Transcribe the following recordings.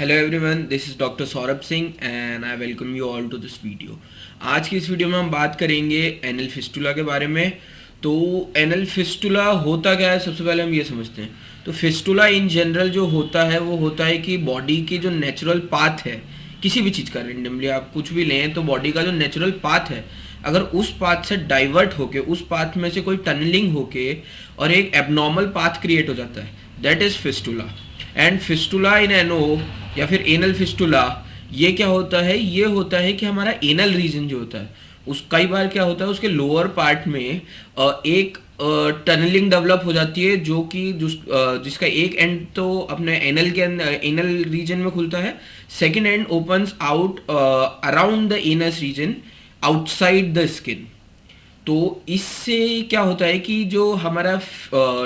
Hello everyone, this is doctor Saurabh Singh and I welcome you all to this video. आज की इस video में हम बात करेंगे एनल फिस्टुला के बारे में। तो एनल फिस्टुला होता क्या है, सबसे पहले हम ये समझते हैं। तो फिस्टुला इन जनरल जो होता है वो होता है कि बॉडी की जो नेचुरल पाथ है, किसी भी चीज़ का रेंडमली आप कुछ भी लें तो बॉडी का जो नेचुरल पाथ है, अगर उस पाथ से डाइवर्ट होके, उस पाथ में से कोई टनलिंग होके और एक एबनॉर्मल पाथ क्रिएट हो जाता है, that is fistula. And fistula in ano या फिर एनल फिस्टुला, ये क्या होता है, ये होता है कि हमारा एनल रीजन जो होता है उस कई बार क्या होता है उसके लोअर पार्ट में एक टनलिंग डेवलप हो जाती है, जो कि जिसका एक एंड तो अपने एनल के अंदर एनल रीजन में खुलता है, second end opens out around the anus region outside the skin. तो इससे क्या होता है कि जो हमारा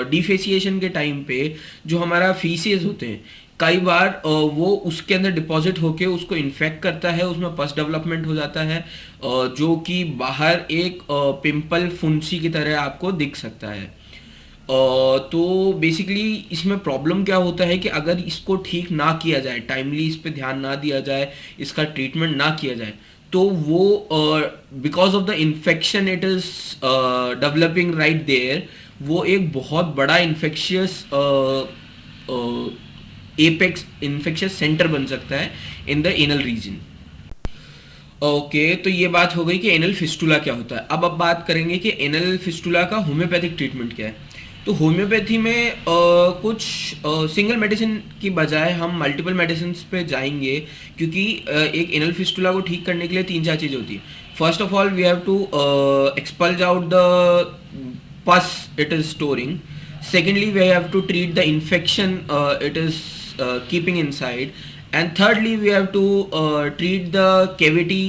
डिफेसिएशन के टाइम पे जो हमारा फीसेस होते हैं, कई बार वो उसके अंदर डिपॉजिट होके उसको इन्फेक्ट करता है, उसमें पस डेवलपमेंट हो जाता है, जो कि बाहर एक पिंपल फुंसी की तरह आपको दिख सकता है। तो बेसिकली इसमें प्रॉब्लम क्या होता है कि अगर इसको ठीक ना किया जाए, टाइमली इस पे ध्यान ना दिया जाए, इसका ट्रीटमेंट ना किया जाए, तो वो because of the infection it is developing right there, वो एक बहुत बड़ा इन्फेक्शियस एपेक्स इन्फेक्शियस सेंटर बन सकता है in the anal reason. Okay, तो ये बात हो गई कि एनल फिस्टुला क्या होता है। अब बात करेंगे कि एनल फिस्टुला का होम्योपैथिक ट्रीटमेंट क्या है। तो होम्योपैथी में कुछ सिंगल मेडिसिन की बजाय हम मल्टीपल मेडिसिन पे जाएंगे, क्योंकि एक एनल फिस्टुला को ठीक करने के लिए तीन चार चीज़ें होती है। First of all we have to expulse out the pus it is storing. Secondly, we have to treat the infection it is keeping inside. And thirdly, we have to treat the cavity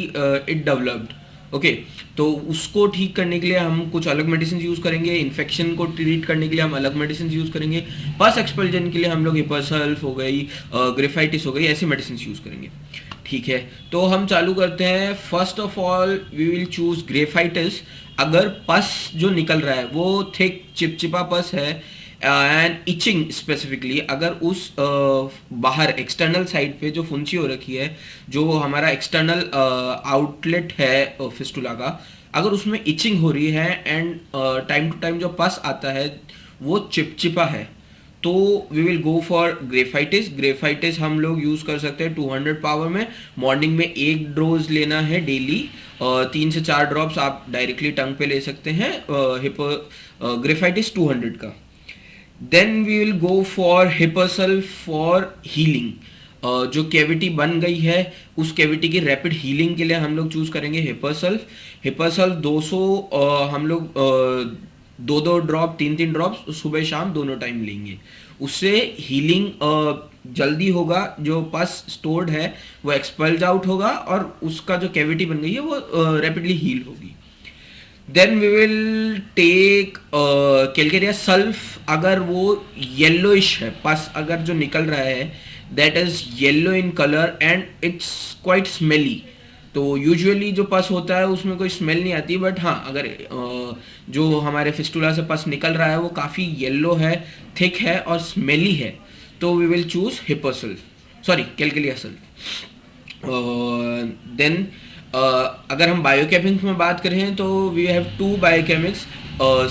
it developed. Okay, तो उसको ठीक करने के लिए हम कुछ अलग medicine use करेंगे, इन्फेक्शन को ट्रीट करने के लिए हम अलग मेडिसिन यूज़ करेंगे, पस एक्सपल्जन के लिए हम लोग हिपरसल्फ हो गई, ग्रेफाइटिस हो गई, ऐसी मेडिसिन यूज़ करेंगे। ठीक है, तो हम चालू करते हैं। First of all we will choose graphites. अगर पस जो निकल रहा है वो थिक चिपचिपा पस है एंड इचिंग स्पेसिफिकली, अगर उस बाहर एक्सटर्नल साइड पे जो फुंसी हो रखी है, जो हमारा एक्सटर्नल आउटलेट है फिस्टुला का, अगर उसमें इचिंग हो रही है एंड टाइम टू टाइम जो पस आता है वो चिपचिपा है, तो we will go for graphites. Graphites हम लोग यूज़ कर सकते हैं 200 पावर में। मॉर्निंग में एक डोज लेना है डेली, 3 से 4 ड्रॉप्स आप डायरेक्टली टंग पे ले सकते हैं ग्रेफाइटिस 200 का। Then we will go for hepar sulph for healing. जो कैविटी बन गई है उस कैविटी की रैपिड हीलिंग के लिए हम लोग चूज़ करेंगे हिपरसल्फ। हिपरसल्फ 200 हम लोग 2-2 ड्रॉप 3-3 ड्रॉप्स सुबह शाम दोनों टाइम लेंगे। उससे हीलिंग जल्दी होगा, जो पस स्टोर्ड है वो एक्सपल्ज आउट होगा और उसका जो कैविटी बन गई है वो रैपिडली हील होगी। Then we will take calcarea sulph. अगर वो येलोइश है, पस अगर जो निकल रहा है that is yellow in colour and it's quite smelly, तो यूजुअली जो पस होता है उसमें कोई स्मेल नहीं आती, बट हाँ अगर जो हमारे फिस्टुला से पस निकल रहा है वो काफ़ी येलो है, थिक है और स्मेली है, तो we will choose hepar sulph, sorry calcarea sulph. Then अगर हम बायोकेमिक्स में बात करें तो we have 2 biochemics,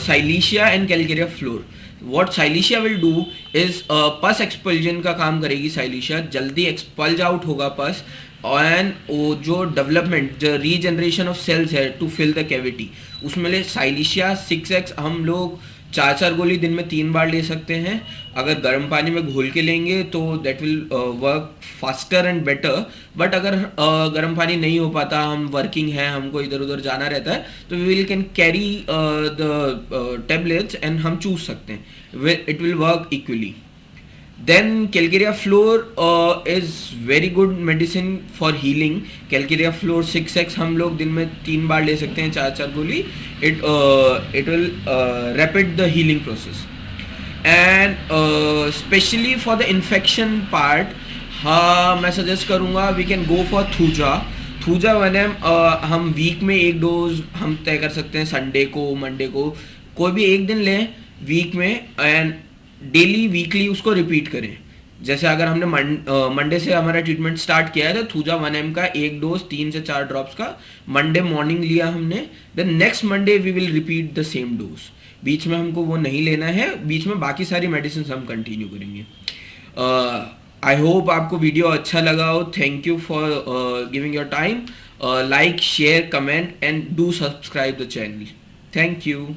silicea and calcarea fluor. What silicea will do is pus expulsion का काम करेगी। साइलिशिया जल्दी एक्सपल्ज आउट होगा पस, एंड वो जो डेवलपमेंट जो रीजनरेशन ऑफ सेल्स है टू फिल द कैविटी, उसमें ले साइलिशिया 6x हम लोग 4-4 गोली दिन में 3 बार ले सकते हैं। अगर गर्म पानी में घोल के लेंगे तो that will work faster and better, but अगर गर्म पानी नहीं हो पाता, हम वर्किंग है, हमको इधर उधर जाना रहता है, तो we will can carry the tablets and हम चूज सकते हैं, it will work equally. Then Calcarea floor is very good medicine for healing. Calcarea floor 6x हम लोग दिन में 3 बार ले सकते हैं, 4-4 गोली। It will rapid the healing process. And especially for the infection part, हाँ मैं सजेस्ट करूँगा we can go for thuja. Thuja 1 हम वीक में एक डोज हम तय कर सकते हैं, संडे को, मंडे को, कोई भी एक दिन लें वीक में, एंड डेली वीकली उसको रिपीट करें। जैसे अगर हमने मंडे से हमारा ट्रीटमेंट स्टार्ट किया है तो थूजा 1 ml का एक डोज 3 से 4 ड्रॉप्स का मंडे मॉर्निंग लिया हमने, then next Monday we will repeat the same dose. बीच में हमको वो नहीं लेना है, बीच में बाकी सारी मेडिसिन हम कंटिन्यू करेंगे। आई होप आपको वीडियो अच्छा लगा हो। Thank you for giving your time. Like, share, comment and do subscribe the channel. Thank you.